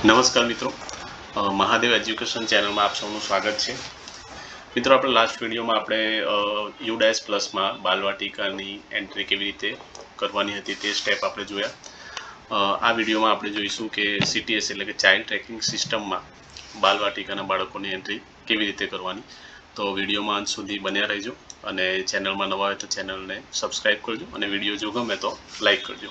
નમસ્કાર મિત્રો, મહાદેવ એજ્યુકેશન ચેનલમાં આપ સૌનું સ્વાગત છે. મિત્રો, આપણે લાસ્ટ વિડીયોમાં આપણે યુડાયસ પ્લસમાં બાલવાટિકાની એન્ટ્રી કેવી રીતે કરવાની હતી તે સ્ટેપ આપણે જોયા. આ વિડીયોમાં આપણે જોઈશું કે CTS એટલે કે ચાઇલ્ડ ટ્રેકિંગ સિસ્ટમમાં બાલવાટિકાના બાળકોની એન્ટ્રી કેવી રીતે કરવાની. તો વિડીયોમાં અંત સુધી બન્યા રહેજો અને ચેનલમાં નવા હોય તો ચેનલને સબસ્ક્રાઈબ કરજો અને વિડીયો જો ગમે તો લાઈક કરજો.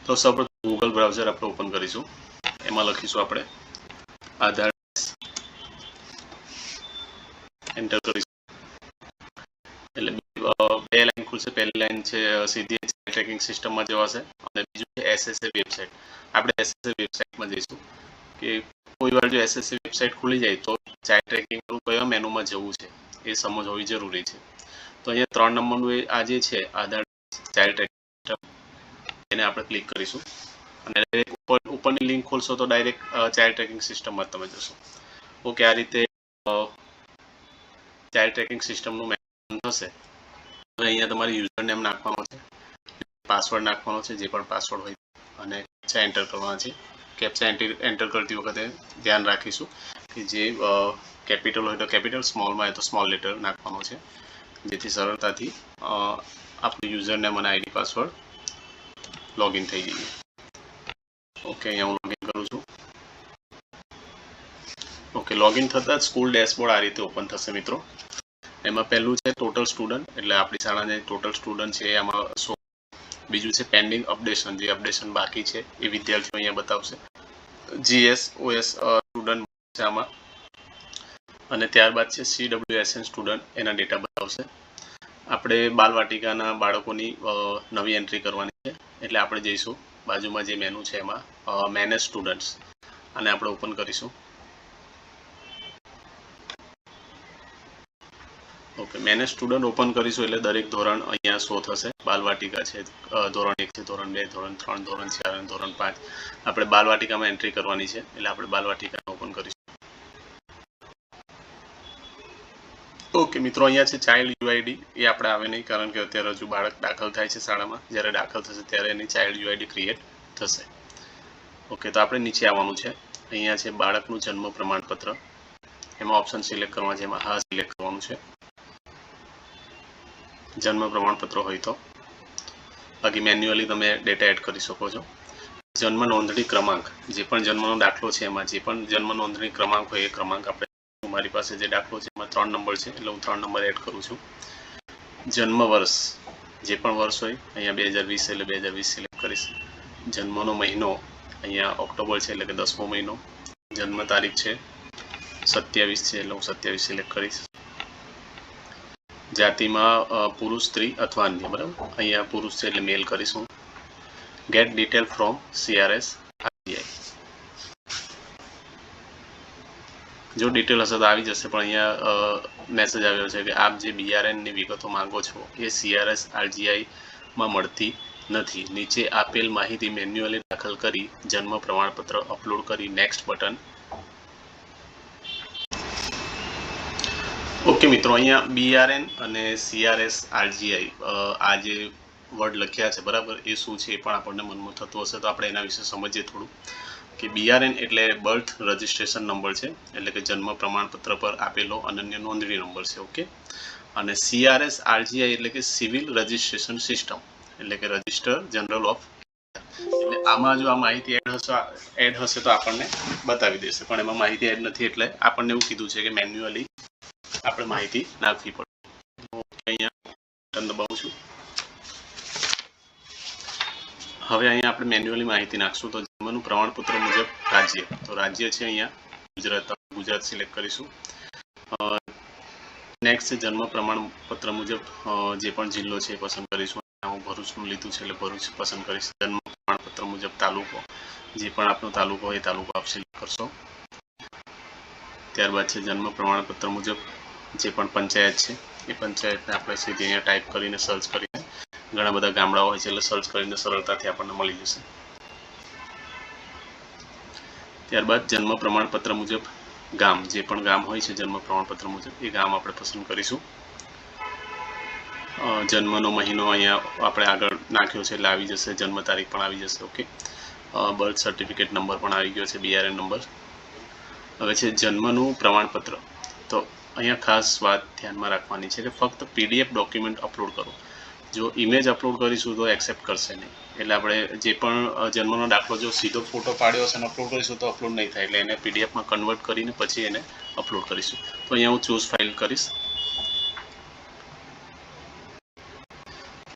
તો સૌપ્રથમ ગૂગલ બ્રાઉઝર આપણે ઓપન કરીશું. એમાં લખીશું આપણે આધાર, એન્ટર કરીશું એટલે બે લાઈન ખુલશે. પહેલી લાઈન છે સીધી ટ્રેકિંગ સિસ્ટમમાં જવાશે અને બીજું છે SSA વેબસાઇટ. આપણે SSA વેબસાઇટમાં જઈશું કે કોઈ વાર જો SSA વેબસાઇટ ખુલી જાય તો ચાઇલ્ડ ટ્રેકિંગ કયા મેનુમાં જવું છે એ સમજ હોવી જરૂરી છે. તો અહીંયા 3 નંબરનું આ જે છે આધાર ચાઇલ્ડ ટ્રેકિંગ સિસ્ટમ, એને આપણે ક્લિક કરીશું અને ઉપરની લિંક ખોલશો તો ડાયરેક્ટ ચાઇલ્ડ ટ્રેકિંગ સિસ્ટમમાં તમે જશો. ઓકે, આ રીતે ચાઇલ્ડ ટ્રેકિંગ સિસ્ટમનું મેનુ થશે. હવે અહીંયા તમારે યુઝર નેમ નાખવાનો છે, પાસવર્ડ નાખવાનો છે, જે પણ પાસવર્ડ હોય, અને કેપ્ચા એન્ટર કરવાના છે. કેપ્ચા એન્ટર કરતી વખતે ધ્યાન રાખીશું કે જે કેપિટલ હોય તો કેપિટલ, સ્મોલમાં હોય તો સ્મોલ લેટર નાખવાનો છે, જેથી સરળતાથી આપણું યુઝર નેમ અને ID પાસવર્ડ લોગિન થઈ જઈએ. ઓકે, અહીંયા હું લોગિન કરું છું. ઓકે, લોગિન થતાં જ સ્કૂલ ડેશબોર્ડ આ રીતે ઓપન થશે મિત્રો. એમાં પહેલું છે ટોટલ સ્ટુડન્ટ, એટલે આપણી શાળાના ટોટલ સ્ટુડન્ટ છે એમાં 100. બીજું છે પેન્ડિંગ અપડેશન, જે અપડેશન બાકી છે એ વિદ્યાર્થીઓ અહીંયા બતાવશે. GS OS સ્ટુડન્ટ છે આમાં, અને ત્યારબાદ છે CWSN સ્ટુડન્ટ, એના ડેટા બતાવશે. આપણે બાલવાટિકાના બાળકોની નવી એન્ટ્રી કરવાની છે એટલે આપણે જઈશું બાજુમાં જે મેનુ છે એમાં મેનેજ સ્ટુડન્ટ્સ, અને આપણે ઓપન કરીશું. ઓકે, મેનેજ સ્ટુડન્ટ ઓપન કરીશું એટલે દરેક ધોરણ અહીંયા શો થશે. બાલવાટિકા છે, ધોરણ 1 છે, ધોરણ 2, ધોરણ 3, ધોરણ 4 અને ધોરણ 5. આપણે બાલવાટિકામાં એન્ટ્રી કરવાની છે એટલે આપણે બાલવાટિકા ઓપન કરીશું. ઓકે મિત્રો, અહીંયા છે ચાઇલ્ડ UID, એ આપણે આવે નહીં કારણ કે અત્યારે હજુ બાળક દાખલ થાય છે શાળામાં. જ્યારે દાખલ થશે ત્યારે એની ચાઇલ્ડ UID ક્રિએટ થશે. ઓકે, તો આપણે નીચે આવવાનું છે. અહીંયા છે બાળકનું જન્મ પ્રમાણપત્ર, એમાં ઓપ્શન સિલેક્ટ કરવાનું છે. એમાં હા સિલેક્ટ કરવાનું છે જન્મ પ્રમાણપત્ર હોય તો. બાકી મેન્યુઅલી તમે ડેટા એડ કરી શકો છો. જન્મ નોંધણી ક્રમાંક, જે પણ જન્મનો દાખલો છે એમાં જે પણ જન્મ નોંધણી ક્રમાંક હોય એ ક્રમાંક આપણે, મારી પાસે જે દાખલો છે એમાં 3 નંબર છે એટલે હું 3 નંબર એડ કરું છું. જન્મ વર્ષ, જે પણ વર્ષ હોય, અહીંયા 2020 એટલે 2020 સિલેક્ટ કરીશ. જન્મનો મહિનો, અહીંયા ઓક્ટોબર છે એટલે કે 10મો મહિનો. જન્મ તારીખ છે 27 છે એટલે હું 27 સિલેક્ટ કરીશ. જાતિમાં પુરુષ, સ્ત્રી અથવા અન્ય, બરાબર. અહીંયા પુરુષ છે એટલે મેલ કરીશું. Get detail from CRS RGI, જો ડિટેલ હશે તો આવી જશે, પણ અહીંયા મેસેજ આવ્યો છે કે આપ જે BRN ની વિગતો માંગો છો એ CRS RGI માં મળતી નથી. નીચે આપેલ માહિતી મેન્યુઅલી દાખલ કરી જન્મ પ્રમાણપત્ર અપલોડ કરી નેક્સ્ટ બટન. ઓકે મિત્રો, અહીંયા BRN અને CRS RGI આ જે વર્ડ લખ્યા છે, બરાબર, એ શું છે એ પણ આપણને મનમાં થતું હશે, તો આપણે એના વિશે સમજીએ થોડું. કે BRN એટલે બર્થ રજિસ્ટ્રેશન નંબર છે, એટલે કે જન્મ પ્રમાણપત્ર પર આપેલો અનન્ય નોંધણી નંબર છે. ઓકે, અને CRS RGI એટલે કે સિવિલ રજિસ્ટ્રેશન સિસ્ટમ, એટલે કે રજિસ્ટર જનરલ ઓફ. એટલે આમાં જો આ માહિતી એડ હશે તો આપણને બતાવી દેશે, પણ એમાં માહિતી એડ નથી એટલે આપણને એવું કીધું છે કે મેન્યુઅલી આપણે માહિતી નાખવી પડે. અહીંયા બટન દબાવું છું. હવે અહીંયા આપણે મેન્યુઅલી માહિતી નાખશું. તો જન્મનું પ્રમાણપત્ર મુજબ રાજ્ય, તો રાજ્ય છે અહીંયા ગુજરાત સિલેક્ટ કરીશું. નેક્સ્ટ છે જન્મ પ્રમાણપત્ર મુજબ જે પણ જિલ્લો છે એ પસંદ કરીશું. હું ભરૂચનું લીધું છે એટલે ભરૂચ પસંદ કરીશ. જન્મ પ્રમાણપત્ર મુજબ તાલુકો, જે પણ આપનો તાલુકો હોય એ તાલુકો આપ સિલેક્ટ કરશો. ત્યારબાદ છે જન્મ પ્રમાણપત્ર મુજબ જે પણ પંચાયત છે એ પંચાયતને આપણે સીધી અહીંયા ટાઈપ કરીને સર્ચ કરીને, ઘણા બધા ગામડાઓ હોય છે એટલે સર્ચ કરીને સરળતાથી આપણને મળી જશે. ત્યારબાદ જન્મ પ્રમાણપત્ર મુજબ ગામ, જે પણ ગામ હોય છે જન્મ પ્રમાણપત્ર મુજબ એ ગામ આપણે પસંદ કરીશું. જન્મનો મહિનો અહીંયા આપણે આગળ નાખ્યો છે એટલે આવી જશે, જન્મ તારીખ પણ આવી જશે. ઓકે, બર્થ સર્ટિફિકેટ નંબર પણ આવી ગયો છે, BRN નંબર. હવે છે જન્મનું પ્રમાણપત્ર. તો અહીંયા ખાસ વાત ધ્યાનમાં રાખવાની છે કે ફક્ત PDF ડોક્યુમેન્ટ અપલોડ કરો. જો ઇમેજ અપલોડ કરીશું તો એક્સેપ્ટ કરશે નહીં. એટલે આપણે જે પણ જન્મનો દાખલો જો સીધો ફોટો પાડ્યો હશે અને અપલોડ કરીશું તો અપલોડ નહીં થાય. એટલે એને PDFમાં કન્વર્ટ કરીને પછી એને અપલોડ કરીશું. તો અહીંયા હું ચૂઝ ફાઇલ કરીશ.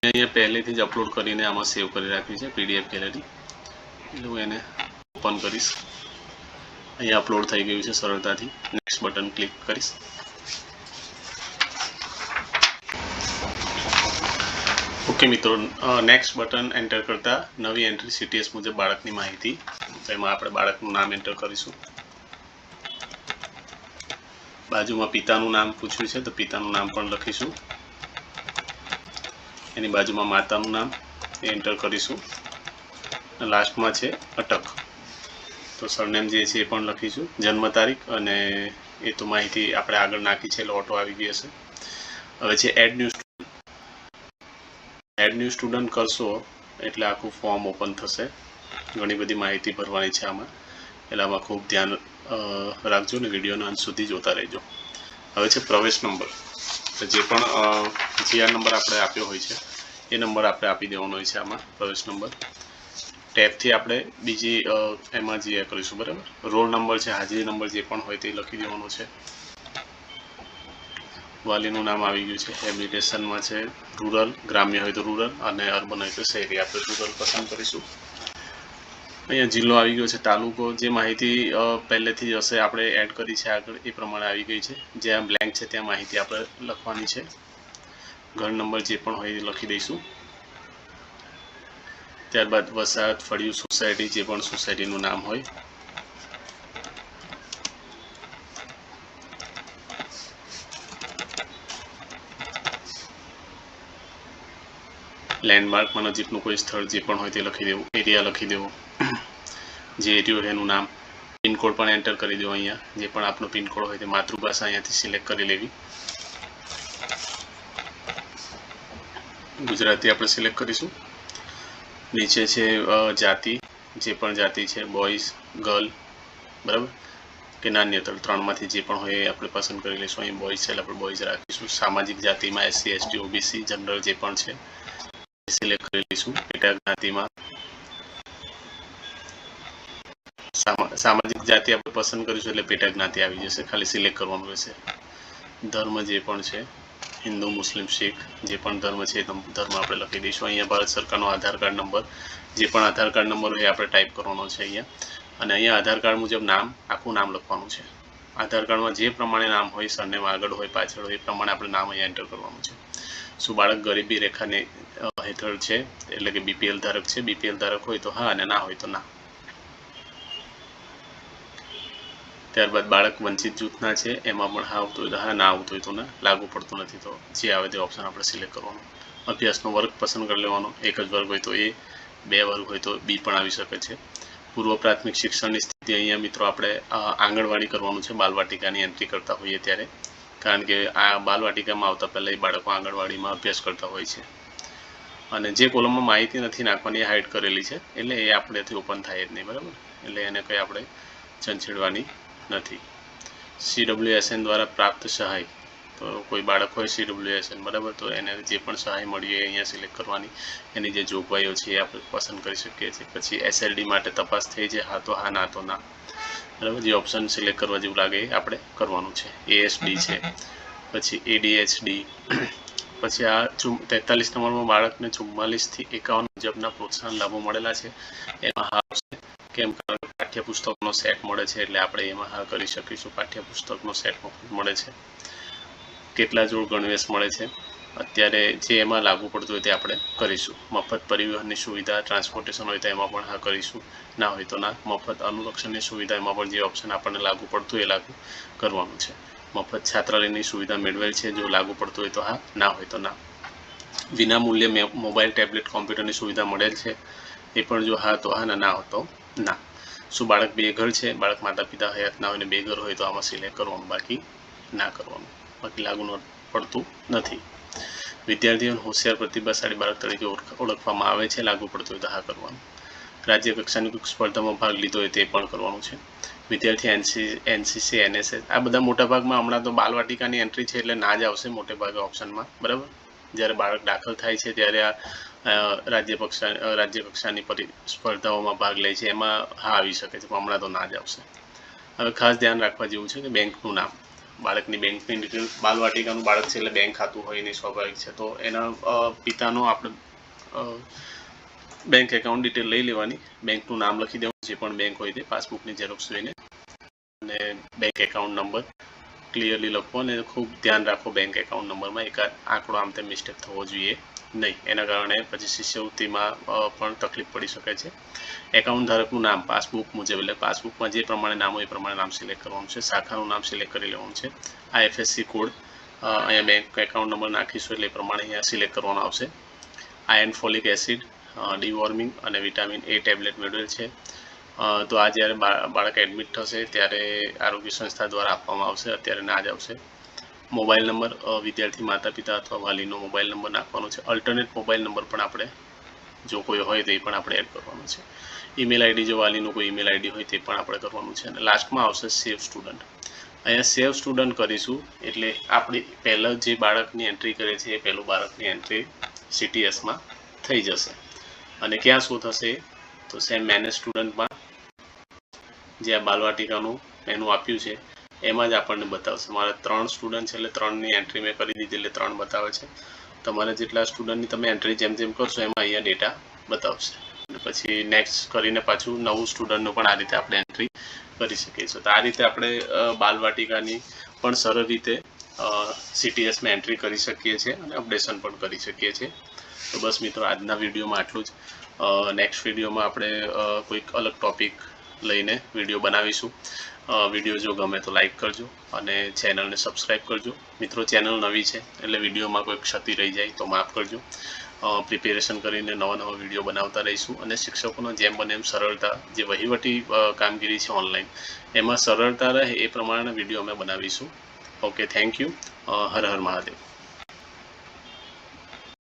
અહીંયા પહેલેથી જ અપલોડ કરીને આમાં સેવ કરી રાખવી છે PDF ગેલેરી. એટલે હું એને ઓપન કરીશ. અહીંયા અપલોડ થઈ ગયું છે સરળતાથી. નેક્સ્ટ બટન ક્લિક કરીશ. ઓકે મિત્રો, નેક્સ્ટ બટન એન્ટર કરતા નવી એન્ટ્રી CTS મુજબ બાળકની માહિતી. તો એમાં આપણે બાળકનું નામ એન્ટર કરીશું. બાજુમાં પિતાનું નામ પૂછ્યું છે તો પિતાનું નામ પણ લખીશું. એની બાજુમાં માતાનું નામ એન્ટર કરીશું. લાસ્ટમાં છે અટક, તો સરનેમ જે છે એ પણ લખીશું. જન્મ તારીખ અને એ તો માહિતી આપણે આગળ નાખી છે એટલે ઓટો આવી ગઈ હશે. હવે છે એડ ન્યૂ સ્ટુડન્ટ કરશો એટલે આખું ફોર્મ ઓપન થશે. ઘણી બધી માહિતી ભરવાની છે આમાં, એટલે આમાં ખૂબ ધ્યાન રાખજો ને વિડીયોના અંત સુધી જોતા રહેજો. હવે છે પ્રવેશ નંબર. તો જે પણ GR નંબર આપણે આપ્યો હોય છે એ નંબર આપણે આપી દેવાનો હોય છે આમાં. પ્રવેશ નંબર ટેબથી આપણે બીજી એમાં GR કરીશું, બરાબર. રોલ નંબર છે, હાજરી નંબર જે પણ હોય તે લખી દેવાનો છે. વાલીનું નામ આવી ગયું છે. હેબિટેશનમાં છે રૂરલ, ગ્રામ્ય હોય તો રૂરલ અને અર્બન હોય તો શહેરી. આપણે રૂરલ પસંદ કરીશું. અહીંયા જિલ્લો આવી ગયો છે, તાલુકો. જે માહિતી પહેલેથી જ હશે આપણે એડ કરી છે આગળ એ પ્રમાણે આવી ગઈ છે. જ્યાં બ્લેન્ક છે ત્યાં માહિતી આપણે લખવાની છે. ઘર નંબર જે પણ હોય એ લખી દઈશું. ત્યારબાદ વસાહત, ફળિયું, સોસાયટી, જે પણ સોસાયટીનું નામ હોય. લેન્ડમાર્કમાં નજીકનું કોઈ સ્થળ જે પણ હોય તે લખી દેવું. એરિયા લખી દેવો, જે એરિયો હોય એનું નામ. પિનકોડ પણ એન્ટર કરી દેવો. અહીંયા જે પણ આપનો પિનકોડ હોય તે માતૃભાષા અહીંયાથી સિલેક્ટ કરી લેવી. ગુજરાતી આપણે સિલેક્ટ કરીશું. નીચે છે જાતિ, જે પણ જાતિ છે, બોયઝ, ગર્લ, બરાબર, કે નાન્યતર, ત્રણમાંથી જે પણ હોય એ આપણે પસંદ કરી લઈશું. અહીં બોયઝ છે એટલે આપણે બોયઝ રાખીશું. સામાજિક જાતિમાં SC, ST, OBC, જનરલ જે પણ છે સિલેક્ટ કરી લઈશું. પેટા જ્ઞાતિમાં સામાજિક જાતિ આપણે પસંદ કરીશું એટલે પેટા જ્ઞાતિ આવી જશે, ખાલી સિલેક્ટ કરવાનું રહેશે. ધર્મ જે પણ છે, હિન્દુ, મુસ્લિમ, શીખ, જે પણ ધર્મ છે ધર્મ આપણે લખી દઈશું. અહીંયા ભારત સરકારનો આધાર કાર્ડ નંબર, જે પણ આધાર કાર્ડ નંબર હોય એ આપણે ટાઈપ કરવાનો છે અહીંયા. અને અહીંયા આધાર કાર્ડ મુજબ નામ, આખું નામ લખવાનું છે. આધાર કાર્ડમાં જે પ્રમાણે નામ હોય, સરનેમ આગળ હોય પાછળ હોય એ પ્રમાણે આપણે નામ અહીંયા એન્ટર કરવાનું છે. શું બાળક ગરીબી રેખાને હેઠળ છે, એટલે કે BPL ધારક છે? BPL ધારક હોય તો હા અને ના હોય તો ના. ત્યારબાદ બાળક વંચિત જૂથના છે, એમાં પણ હા આવતું હોય તો હા, ના આવતું હોય તો ના. લાગુ પડતું નથી તો જે આવે તે ઓપ્શન આપણે સિલેક્ટ કરવાનો. અભ્યાસનો વર્ગ પસંદ કરી લેવાનો. એક જ વર્ગ હોય તો A, બે વર્ગ હોય તો B પણ આવી શકે છે. પૂર્વ પ્રાથમિક શિક્ષણની સ્થિતિ અહીંયા મિત્રો આપણે આંગણવાડી કરવાનું છે. બાલવાટિકાની એન્ટ્રી કરતા હોઈએ ત્યારે, કારણ કે આ બાલવાટિકામાં આવતા પહેલાં એ બાળકો આંગણવાડીમાં અભ્યાસ કરતા હોય છે. અને જે કોલમમાં માહિતી નથી નાખવાની એ હાઇડ કરેલી છે એટલે એ આપણેથી ઓપન થાય જ નહીં, બરાબર. એટલે એને કંઈ આપણે છંછેડવાની નથી. CWSN દ્વારા પ્રાપ્ત સહાય, તો કોઈ બાળક હોય CWSN, બરાબર, તો એને જે પણ સહાય મળી હોય અહીંયા સિલેક્ટ કરવાની. એની જે જોગવાઈઓ છે એ આપણે પસંદ કરી શકીએ છીએ. પછી SLD માટે તપાસ થઈ છે, હા તો હા, ના તો ના, બરાબર. જે ઓપ્શન સિલેક્ટ કરવા જેવું લાગે એ આપણે કરવાનું છે. ASD છે, પછી ADHD. પછી આ 43 નંબરમાં બાળકને 44 થી 51 મુજબના પ્રોત્સાહન લાભો મળેલા છે, એમાં હા આવશે. કેમ? કારણ કે પાઠ્યપુસ્તકનો સેટ મળે છે એટલે આપણે એમાં હા કરી શકીશું. પાઠ્યપુસ્તકનો સેટ મળે છે. કેટલા જોડ ગણવેશ મળે છે અત્યારે, જે એમાં લાગુ પડતું હોય તે આપણે કરીશું. મફત પરિવહનની સુવિધા, ટ્રાન્સપોર્ટેશન હોય તો એમાં પણ હા કરીશું. ના હોય તો ના. મફત અનુરક્ષણની સુવિધા, એમાં પણ જે ઓપ્શન આપણને લાગુ પડતું હોય એ લાગુ કરવાનું છે. મફત છાત્રાલયની સુવિધા મેળવેલ છે, જો લાગુ પડતું હોય તો હા, ના હોય તો ના. વિના મૂલ્યે મોબાઈલ, ટેબ્લેટ, કોમ્પ્યુટરની સુવિધા મળેલ છે, એ પણ જો હા તો હા, ના હોય તો ના. શું બાળક બેઘર છે? બાળક માતા પિતા હયાત ના હોય ને બેઘર હોય તો આમાં સિલેક્ટ કરવાનું, બાકી ના કરવાનું. બાકી લાગુ પડતું નથી. વિદ્યાર્થીઓને હોશિયાર, પ્રતિભાશાળી બાળક તરીકે ઓળખવામાં આવે છે, લાગુ પડતું હોય તો હા કરવાનું. રાજ્ય કક્ષાની કોઈ સ્પર્ધામાં ભાગ લીધો હોય તે પણ કરવાનું છે. વિદ્યાર્થી એનસીસી NSS આ બધા મોટાભાગમાં હમણાં તો બાલવાટિકાની એન્ટ્રી છે એટલે ના જ આવશે મોટે ભાગે ઓપ્શનમાં, બરાબર. જ્યારે બાળક દાખલ થાય છે ત્યારે આ રાજ્ય કક્ષાની સ્પર્ધાઓમાં ભાગ લે છે એમાં હા આવી શકે છે, પણ હમણાં તો ના જ આવશે. હવે ખાસ ધ્યાન રાખવા જેવું છે કે બેંકનું નામ, બાળકની બેંકની ડિટેલ, બાલવાટિકાનું બાળક છે એટલે બેંક ખાતું હોય નહીં, સ્વાભાવિક છે. તો એના પિતાનો આપણે બેંક એકાઉન્ટ ડિટેલ લઈ લેવાની, બેંકનું નામ લખી દેવાનું, જે પણ બેંક હોય તે, પાસબુકની ઝેરોક્ષ જોઈને, અને બેંક એકાઉન્ટ નંબર ક્લિયરલી લખો. અને ખૂબ ધ્યાન રાખો બેંક એકાઉન્ટ નંબરમાં એકાદ આંકડો આમ તેમ મિસ્ટેક થવો જોઈએ નહીં, એના કારણે પછી શિષ્યવૃત્તિમાં પણ તકલીફ પડી શકે છે. એકાઉન્ટ ધારકનું નામ પાસબુક મુજબ, એટલે પાસબુકમાં જે પ્રમાણે નામ હોય એ પ્રમાણે નામ સિલેક્ટ કરવાનું છે. શાખાનું નામ સિલેક્ટ કરી લેવાનું છે. IFSC કોડ અહીંયા બેંક એકાઉન્ટ નંબર નાખીશું એટલે એ પ્રમાણે અહીંયા સિલેક્ટ કરવાનો આવશે. આયર્ન, ફોલિક એસિડ, ડીવોર્મિંગ અને વિટામિન A ટેબ્લેટ મેળવેલ છે. તો આ જ્યારે બાળક એડમિટ થશે ત્યારે આરોગ્ય સંસ્થા દ્વારા આપવામાં આવશે, અત્યારે ના જ આવશે. મોબાઈલ નંબર વિદ્યાર્થી માતા પિતા અથવા વાલીનો મોબાઈલ નંબર નાખવાનો છે. અલ્ટરનેટ મોબાઈલ નંબર પણ આપણે જો કોઈ હોય તો એ પણ આપણે એડ કરવાનું છે. ઈમેલ આઈડી, જો વાલીનું કોઈ ઈમેલ આઈડી હોય તે પણ આપણે કરવાનું છે. અને લાસ્ટમાં આવશે સેવ સ્ટુડન્ટ. અહીંયા સેવ સ્ટુડન્ટ કરીશું એટલે આપણી પહેલાં જે બાળકની એન્ટ્રી કરે છે એ પહેલું બાળકની એન્ટ્રી CTSમાં થઈ જશે. અને ક્યાં શું થશે તો સેમ મેનેજ સ્ટુડન્ટમાં જે આ બાલવાટિકાનું મેનુ આપ્યું છે એમાં જ આપણને બતાવશે. મારા 3 સ્ટુડન્ટ છે એટલે 3ની એન્ટ્રી મેં કરી દીધી એટલે 3 બતાવે છે. તમારે જેટલા સ્ટુડન્ટની તમે એન્ટ્રી જેમ જેમ કરશો એમાં અહીંયા ડેટા બતાવશે. અને પછી નેક્સ્ટ કરીને પાછું નવું સ્ટુડન્ટનું પણ આ રીતે આપણે એન્ટ્રી કરી શકીએ છીએ. તો આ રીતે આપણે બાલવાટિકાની પણ સરળ રીતે CTSમાં એન્ટ્રી કરી શકીએ છીએ અને અપડેશન પણ કરી શકીએ છીએ. તો બસ મિત્રો, આજના વિડીયોમાં આટલું જ. નેક્સ્ટ વિડીયોમાં આપણે કોઈક અલગ ટોપિક લઈને વિડીયો બનાવીશું. વિડીયો જો ગમે તો લાઈક કરજો અને ચેનલને સબસ્ક્રાઈબ કરજો. મિત્રો, ચેનલ નવી છે એટલે વિડીયોમાં કોઈ ક્ષતિ રહી જાય તો માફ કરજો. પ્રિપેરેશન કરીને નવા વિડીયો બનાવતા રહીશું અને શિક્ષકોનો જેમ બને એમ સરળતા, જે વહીવટી કામગીરી છે ઓનલાઈન, એમાં સરળતા રહે એ પ્રમાણે વિડીયો અમે બનાવીશું. Okay, thank you. Har Har Mahadev.